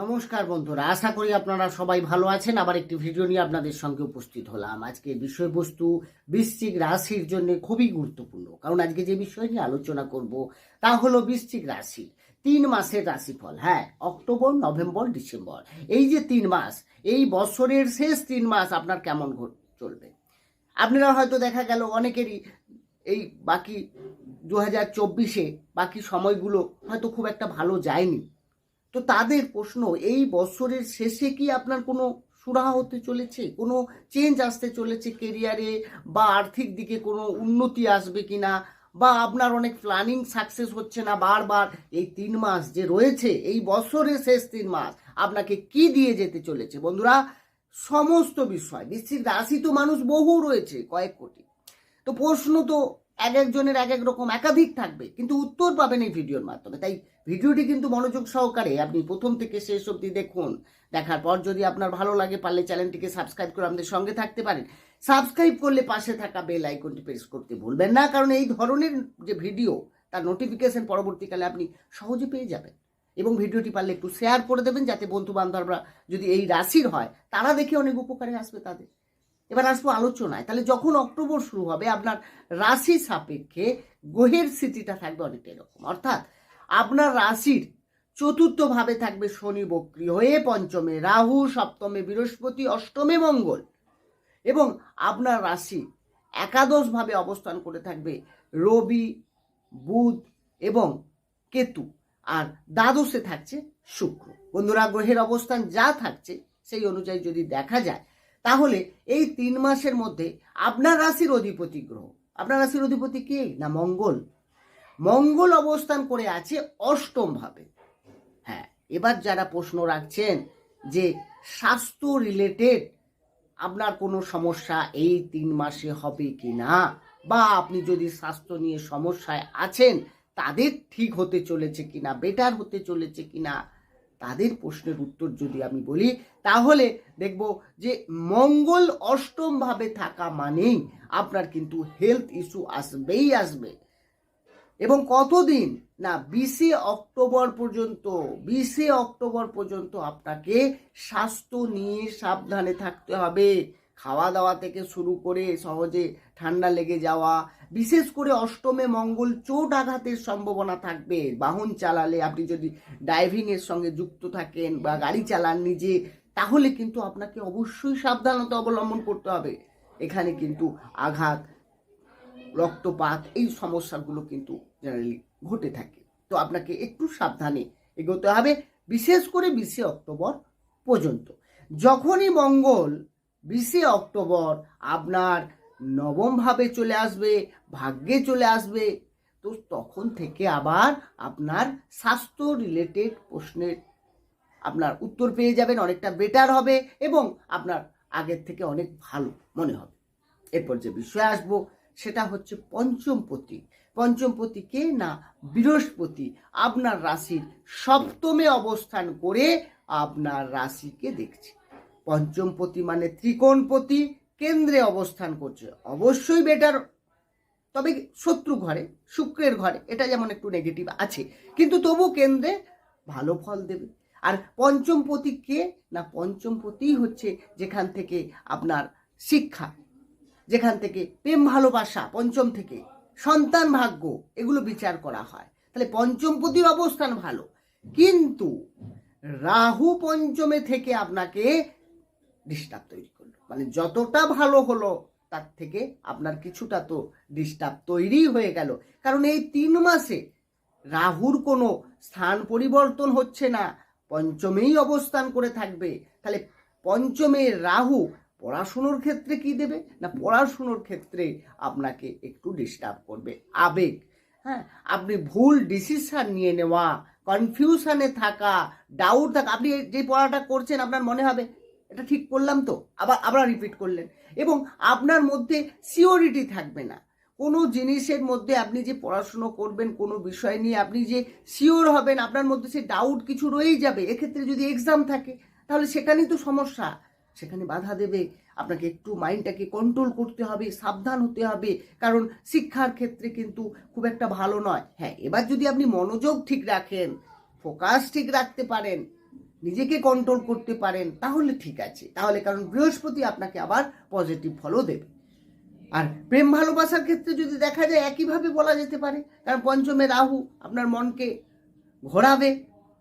নমস্কার বন্ধুরা, আশা করি আপনারা সবাই ভালো আছেন। আবার একটি ভিডিও নিয়ে আপনাদের সঙ্গে উপস্থিত হলাম। আজকে বিষয়বস্তু বৃশ্চিক রাশির জন্য খুবই গুরুত্বপূর্ণ, কারণ আজকে যে বিষয় নিয়ে আলোচনা করব তা হলো বৃশ্চিক রাশি 3 মাসের রাশিফল। হ্যাঁ, অক্টোবর, নভেম্বর, ডিসেম্বর, এই যে 3 মাস, এই বছরের শেষ 3 মাস আপনার কেমন চলবে। আপনারা হয়তো দেখা গেল অনেকেরই এই বাকি 2024-এ বাকি সময়গুলো হয়তো খুব একটা ভালো যায়নি। তো তাদের প্রশ্ন, এই বছরের শেষে কি আপনার কোনো সুরাহা হতে চলেছে, কোনো চেঞ্জ আসতে চলেছে কেরিয়ারে, বা আর্থিক দিকে কোনো উন্নতি আসবে কিনা, বা আপনার অনেক প্ল্যানিং সাকসেস হচ্ছে না বারবার। এই 3 মাস যে রয়েছে, এই বছরের শেষ 3 মাস আপনাকে কি দিয়ে যেতে চলেছে বন্ধুরা, সমস্ত বিষয়। বৃশ্চিক রাশি তো মানুষ বহু রয়েছে, কয়েক কোটি। তো প্রশ্ন তো এক একজনের এক এক রকম, একাধিক থাকবে, কিন্তু উত্তর পাবেন এই ভিডিওর মাধ্যমে। তাই ভিডিওটি কিন্তু মনোযোগ সহকারে আপনি প্রথম থেকে শেষ অবধি দেখুন। দেখার পর যদি আপনার ভালো লাগে, পারলে চ্যানেলটিকে সাবস্ক্রাইব করে আমাদের সঙ্গে থাকতে পারেন। সাবস্ক্রাইব করলে পাশে থাকা বেল আইকনটি প্রেস করতে ভুলবেন না, কারণ এই ধরনের যে ভিডিও, তার নোটিফিকেশন পরবর্তীকালে আপনি সহজে পেয়ে যাবেন। এবং ভিডিওটি পারলে একটু শেয়ার করে দেবেন, যাতে বন্ধু বান্ধবরা যদি এই রাশির হয়, তারা দেখে অনেক উপকারে আসবে তাদের। এবার আসবো আলোচনায়। তাহলে যখন অক্টোবর শুরু হবে, আপনার রাশি সাপেক্ষে গ্রহের স্থিতিটা থাকবে অনেকটা এরকম। অর্থাৎ আপনার রাশির চতুর্থ ভাবে থাকবে শনি বক্রী হয়ে, পঞ্চমে রাহু, সপ্তমে বৃহস্পতি, অষ্টমে মঙ্গল, এবং আপনার রাশি একাদশ ভাবে অবস্থান করে থাকবে রবি, বুধ এবং কেতু, আর দ্বাদশে থাকছে শুক্র। বন্ধুরা, গ্রহের অবস্থান যা থাকছে সেই অনুযায়ী যদি দেখা যায়, তাহলে এই 3 মাসের মধ্যে আপনার রাশির অধিপতি গ্রহ, আপনার রাশির অধিপতি কে না মঙ্গল। মঙ্গল অবস্থান করে আছে অষ্টম ভাবে। হ্যাঁ, এবার যারা প্রশ্ন রাখছেন যে স্বাস্থ্য রিলেটেড আপনার কোনো সমস্যা এই 3 মাসে হবে কি না, বা আপনি যদি স্বাস্থ্য নিয়ে সমস্যায় আছেন, তাদের ঠিক হতে চলেছে কিনা, বেটার হতে চলেছে কিনা, তাদের প্রশ্নের উত্তর যদি আমি বলি, তাহলে দেখব যে মঙ্গল অষ্টম ভাবে থাকা মানেই আপনার কিন্তু হেলথ ইস্যু আসবেই আসবে। এবং কতদিন না, 20শে অক্টোবর পর্যন্ত আপনাকে স্বাস্থ্য নিয়ে সাবধানে থাকতে হবে। খাওয়া দাওয়া থেকে শুরু করে সহজে ঠান্ডা লেগে যাওয়া, বিশেষ করে অষ্টমে মঙ্গল চোট আঘাতের সম্ভাবনা থাকবে। বাহন চালালে, আপনি যদি ড্রাইভিংয়ের সঙ্গে যুক্ত থাকেন বা গাড়ি চালান নিজে, তাহলে কিন্তু আপনাকে অবশ্যই সাবধানতা অবলম্বন করতে হবে। এখানে কিন্তু আঘাত, রক্তপাত, এই সমস্যাগুলো কিন্তু জেনারেলি ঘটে থাকে। তো আপনাকে একটু সাবধানে এগোতে হবে, বিশেষ করে 20শে অক্টোবর পর্যন্ত। যখনই মঙ্গল 20শে অক্টোবর আপনার নবম ভাবে চলে আসবে, ভাগ্যে চলে আসবে, তো তখন থেকে আবার আপনার স্বাস্থ্য রিলেটেড প্রশ্নের আপনার উত্তর পেয়ে যাবেন, অনেকটা বেটার হবে এবং আপনার আগের থেকে অনেক ভালো মনে হবে। এরপর যে বিষয়ে আসবো সেটা হচ্ছে পঞ্চমপতি। পঞ্চমপতি কে না বৃহস্পতি আপনার রাশির সপ্তমে অবস্থান করে আপনার রাশিকে দেখছে। পঞ্চমপতি মানে ত্রিকোণপতি, কেন্দ্রে অবস্থান করছে, অবশ্যই বেটার। তবে শত্রু ঘরে, শুক্রের ঘরে, এটা যেমন একটু নেগেটিভ আছে, কিন্তু তবু কেন্দ্রে ভালো ফল দেবে। আর পঞ্চমপতি কে না, পঞ্চমপতি হচ্ছে যেখান থেকে আপনার শিক্ষা, যেখান থেকে প্রেম ভালোবাসা, পঞ্চম থেকে সন্তান ভাগ্য, এগুলো বিচার করা হয়। তাহলে পঞ্চমপতির অবস্থান ভালো, কিন্তু রাহু পঞ্চমে থেকে আপনাকে ডিস্টার্ব তৈরি করলো। মানে যতটা ভালো হলো, তার থেকে আপনার কিছুটা তো ডিস্টার্ব তৈরি হয়ে গেল। কারণ এই 3 মাসে রাহুর কোনো স্থান পরিবর্তন হচ্ছে না, পঞ্চমেই অবস্থান করে থাকবে। তাহলে পঞ্চমে রাহু পড়াশুনোর ক্ষেত্রে কি দেবে না, পড়াশুনোর ক্ষেত্রে আপনাকে একটু ডিস্টার্ব করবে। আবেগ, হ্যাঁ, আপনি ভুল ডিসিশন নিয়ে নেওয়া, কনফিউশনে থাকা, ডাউট থাকা। আপনি যে পড়াটা করছেন, আপনার মনে হবে এটা ঠিক করলাম তো, আবার রিপিট করলেন, এবং আপনার মধ্যে সিওরিটি থাকবে না কোনো জিনিসের মধ্যে। আপনি যে পড়াশুনো করবেন কোনো বিষয় নিয়ে, আপনি যে শিওর হবেন, আপনার মধ্যে সে ডাউট কিছু রয়েই যাবে। এক্ষেত্রে যদি এক্সাম থাকে, তাহলে সেখানেই তো সমস্যা, সেখানে বাধা দেবে। আপনাকে একটু মাইন্ডটাকে কন্ট্রোল করতে হবে, সাবধান হতে হবে, কারণ শিক্ষার ক্ষেত্রে কিন্তু খুব একটা ভালো নয়। হ্যাঁ, এবার যদি আপনি মনোযোগ ঠিক রাখেন, ফোকাস ঠিক রাখতে পারেন, নিজেকে কন্ট্রোল করতে পারেন তাহলে ঠিক আছে, তাহলে কারণ বৃহস্পতি আপনাকে আবার পজিটিভ ফলও দেবে। আর প্রেম ভালোবাসার ক্ষেত্রে যদি দেখা যায় একইভাবে বলা যেতে পারে, কারণ পঞ্চমে রাহু আপনার মনকে ঘোরাবে।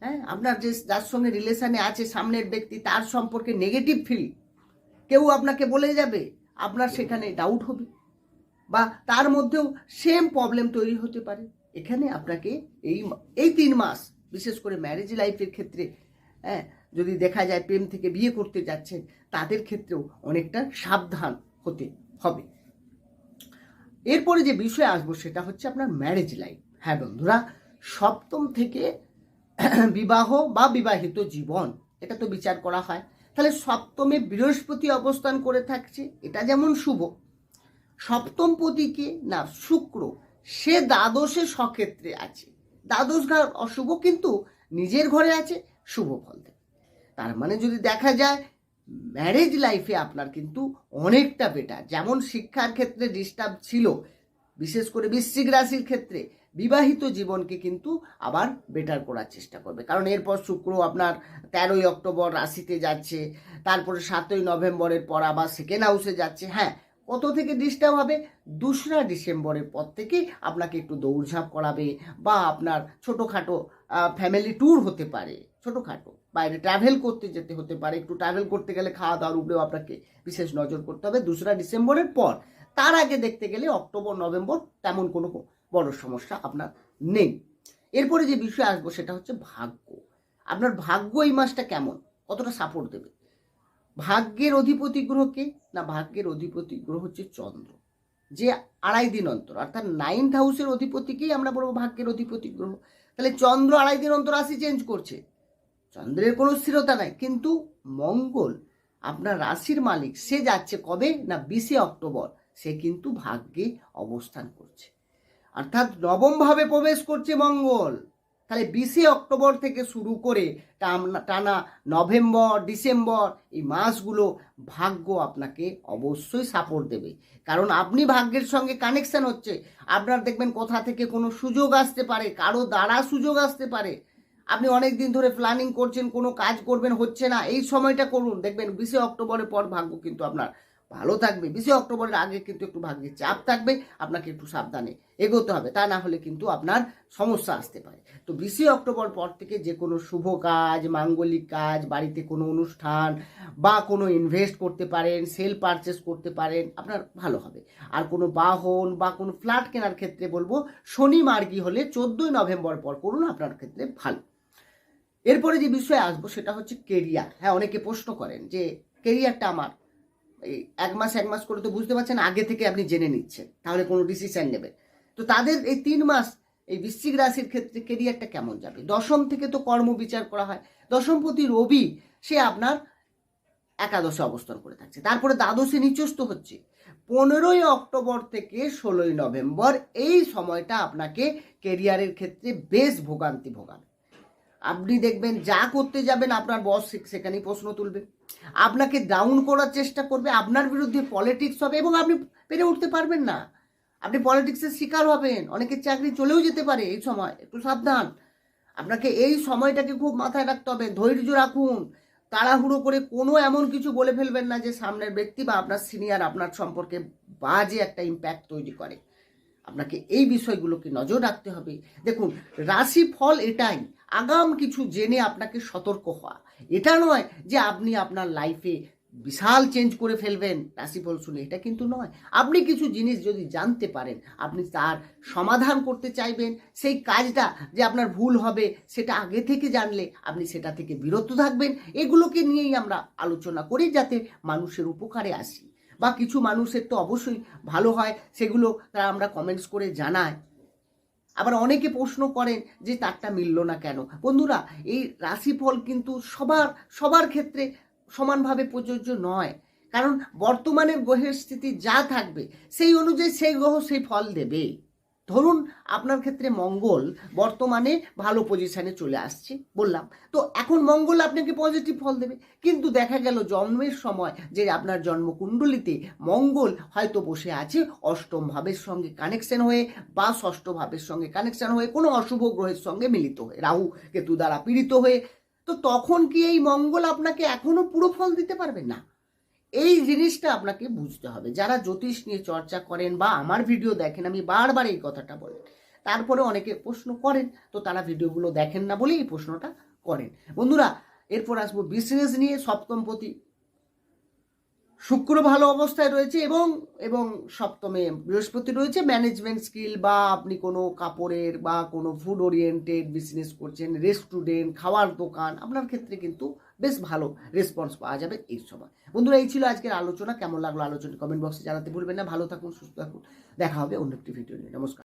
হ্যাঁ, আপনার যে যার সঙ্গে রিলেশনে আছে সামনের ব্যক্তি, তার সম্পর্কে নেগেটিভ ফিল কেউ আপনাকে বলে যাবে, আপনার সেখানে ডাউট হবে বা তার মধ্যেও সেম প্রবলেম তৈরি হতে পারে। এখানে আপনাকে এই 3 মাস বিশেষ করে ম্যারেজ লাইফের ক্ষেত্রে, হ্যাঁ, যদি দেখা যায় প্রেম থেকে বিয়ে করতে যাচ্ছেন তাদের ক্ষেত্রেও অনেকটা সাবধান হতে হবে। এরপরে যে বিষয়ে আসবো সেটা হচ্ছে আপনার ম্যারেজ লাইফ। হ্যাঁ বন্ধুরা, সপ্তম থেকে বিবাহ বা বিবাহিত জীবন এটা তো বিচার করা হয়। তাহলে সপ্তমে বৃহস্পতি অবস্থান করে থাকছে, এটা যেমন শুভ। সপ্তম পতিকে না শুক্র, সে দ্বাদশে সক্ষেত্রে আছে। দ্বাদশ ঘর অশুভ কিন্তু নিজের ঘরে আছে, শুভ ফল দেবে। তার মানে যদি দেখা যায় ম্যারেজ লাইফে আপনার কিন্তু অনেকটা বেটার। যেমন শিক্ষার ক্ষেত্রে ডিস্টার্ব ছিল, বিশেষ করে বৃশ্চিক রাশির ক্ষেত্রে বিবাহিত জীবনকে কিন্তু আবার বেটার করার চেষ্টা করবে। কারণ এরপর শুক্র আপনার 13ই অক্টোবর রাশিতে যাচ্ছে, তারপরে 7ই নভেম্বরের পর আবার সেকেন্ড হাউসে যাচ্ছে। হ্যাঁ, কত থেকে ডিস্টার্ব হবে? 2রা ডিসেম্বরের পর থেকে আপনাকে একটু দৌড়ঝাঁপ করাবে বা আপনার ছোটোখাটো ফ্যামিলি ট্যুর হতে পারে, ছোটোখাটো বাইরে ট্রাভেল করতে যেতে হতে পারে। একটু ট্রাভেল করতে গেলে খাওয়া দাওয়ার উপরেও আপনাকে বিশেষ নজর করতে হবে 2রা ডিসেম্বরের পর। তার আগে দেখতে গেলে অক্টোবর নভেম্বর তেমন কোনো বড় সমস্যা আপনার নেই। এরপরে যে বিষয় আসবো সেটা হচ্ছে ভাগ্য। আপনার ভাগ্য এই মাসটা কেমন, কতটা সাপোর্ট দেবে? ভাগ্যের অধিপতি গ্রহকে না, ভাগ্যের অধিপতি গ্রহ হচ্ছে চন্দ্র, যে 2.5 দিন অন্তর, অর্থাৎ 9th হাউসের অধিপতিকেই আমরা বলবো ভাগ্যের অধিপতি গ্রহ। তাহলে চন্দ্র 2.5 দিন অন্তর রাশি চেঞ্জ করছে, চন্দ্রের কোনো স্থিরতা নাই। কিন্তু মঙ্গল আপনার রাশির মালিক, সে যাচ্ছে কবে না 20 অক্টোবর, সে কিন্তু ভাগ্যে অবস্থান করছে, অর্থাৎ নবম ভাবে প্রবেশ করছে মঙ্গল। তাহলে 20 অক্টোবর থেকে শুরু করে টানা নভেম্বর ডিসেম্বর এই মাসগুলো ভাগ্য আপনাকে অবশ্যই সাপোর্ট দেবে। কারণ আপনি ভাগ্যের সঙ্গে কানেকশন হচ্ছে, আপনার দেখবেন কোথা থেকে কোনো সুযোগ আসতে পারে, কারো দ্বারা সুযোগ আসতে পারে। আপনি অনেক দিন ধরে প্ল্যানিং করছেন, কোনো কাজ করবেন, হচ্ছে না, এই সময়টা করুন, দেখবেন 20 অক্টোবরের পর ভাগ্য কিন্তু আপনার ভালো থাকবে। 20 অক্টোবরের আগে কিন্তু একটু ভাগ্যের চাপ থাকবে, আপনাকে একটু সাবধানে এগোতে হবে, তা না হলে কিন্তু আপনার সমস্যা আসতে পারে। তো 20 অক্টোবর পর থেকে যে কোনো শুভ কাজ, মাঙ্গলিক কাজ, বাড়িতে কোনো অনুষ্ঠান বা কোনো ইনভেস্ট করতে পারেন, সেল পারচেস করতে পারেন, আপনার ভালো হবে। আর কোনো বাহন বা কোনো ফ্ল্যাট কেনার ক্ষেত্রে বলবো শনি মার্গী হলে 14ই নভেম্বর পর করুন, আপনার ক্ষেত্রে ভালো। এরপরে যে বিষয়ে আসবো সেটা হচ্ছে কেরিয়ার। হ্যাঁ, অনেকে প্রশ্ন করেন যে কেরিয়ারটা আমার এই এক মাস করে তো বুঝতে পারছেন, আগে থেকে আপনি জেনে নিচ্ছেন, তাহলে কোনো ডিসিশন নেবেন। তো তাদের এই 3 মাস এই বৃশ্চিক রাশির ক্ষেত্রে কেরিয়ারটা কেমন যাবে? দশম থেকে তো কর্ম বিচার করা হয়, দশমপতি রবি সে আপনার একাদশে অবস্থান করে থাকছে, তারপরে দ্বাদশে নিচস্থ হচ্ছে। 15ই অক্টোবর থেকে 16ই নভেম্বর এই সময়টা আপনাকে কেরিয়ারের ক্ষেত্রে বেশ ভোগান্তি ভোগাবে। আপনি দেখবেন যা করতে যাবেন আপনার বস সেখানেই প্রশ্ন তুলবে, আপনাকে ডাউন করার চেষ্টা করবে, আপনার বিরুদ্ধে পলিটিক্স হবে এবং আপনি পেরে উঠতে পারবেন না, আপনি পলিটিক্সের শিকার হবেন, অনেকের চাকরি চলেও যেতে পারে। এই সময় একটু সাবধান, আপনাকে এই সময়টাকে খুব মাথায় রাখতে হবে। ধৈর্য রাখুন, তাড়াহুড়ো করে কোনো এমন কিছু বলে ফেলবেন না যে সামনের ব্যক্তি বা আপনার সিনিয়র আপনার সম্পর্কে বাজে একটা ইম্প্যাক্ট তৈরি করে। আপনাকে এই বিষয়গুলোকে নজর রাখতে হবে। দেখুন, রাশি ফল এটাই, আগাম কিছু জেনে আপনাকে সতর্ক হওয়া। এটা নয় যে আপনি আপনার লাইফে বিশাল চেঞ্জ করে ফেলবেন রাশিফল শুনে, এটা কিন্তু নয়। আপনি কিছু জিনিস যদি জানতে পারেন, আপনি তার সমাধান করতে চাইবেন, সেই কাজটা যে আপনার ভুল হবে সেটা আগে থেকে জানলে আপনি সেটা থেকে বিরত থাকবেন। এগুলোকে নিয়েই আমরা আলোচনা করি যাতে মানুষের উপকারে আসি, বা কিছু মানুষের তো অবশ্যই ভালো হয়, সেগুলো তারা আমরা কমেন্টস করে জানাই। আবার অনেকে প্রশ্ন করেন যে তারটা মিলল না কেন। বন্ধুরা, এই রাশিফল কিন্তু সবার ক্ষেত্রে সমানভাবে প্রযোজ্য নয়, কারণ বর্তমানের গ্রহের স্থিতি যা থাকবে সেই অনুযায়ী সেই গ্রহ সেই ফল দেবে। ধরুন আপনার ক্ষেত্রে মঙ্গল বর্তমানে ভালো পজিশনে চলে আসছে বললাম, তো এখন মঙ্গল আপনাকে পজিটিভ ফল দেবে। কিন্তু দেখা গেল জন্মের সময় যে আপনার জন্মকুণ্ডলিতে মঙ্গল হয়তো বসে আছে অষ্টম ভাবের সঙ্গে কানেকশন হয়ে বা ষষ্ঠ ভাবের সঙ্গে কানেকশন হয়ে কোনো অশুভ গ্রহের সঙ্গে মিলিত হয়ে, রাহু কেতু দ্বারা পীড়িত হয়ে, তো তখন কি এই মঙ্গল আপনাকে এখনো পুরো ফল দিতে পারবে না? এই জিনিসটা আপনাকে বুঝতে হবে। যারা জ্যোতিষ নিয়ে চর্চা করেন বা আমার ভিডিও দেখেন, আমি বারবার এই কথাটা বলি, তারপরে অনেকে প্রশ্ন করেন, তো তারা ভিডিওগুলো দেখেন না বলেই এই প্রশ্নটা করেন। বন্ধুরা, এরপর আসবো বিজনেস নিয়ে। সপ্তমপতি শুক্র ভালো অবস্থায় রয়েছে এবং এবং সপ্তমে বৃহস্পতি রয়েছে। ম্যানেজমেন্ট স্কিল বা আপনি কোনো কাপড়ের বা কোনো ফুড ওরিয়েন্টেড বিজনেস করছেন, রেস্টুরেন্ট, খাওয়ার দোকান, আপনার ক্ষেত্রে কিন্তু বেশ ভালো রেসপন্স পাওয়া যাবে এই সময়। বন্ধুরা, এই ছিল আজকের আলোচনা। কেমন লাগলো আলোচনা কমেন্ট বক্সে জানাতে ভুলবেন না। ভালো থাকুন, সুস্থ থাকুন। দেখা হবে অন্য একটি ভিডিও নিয়ে। নমস্কার।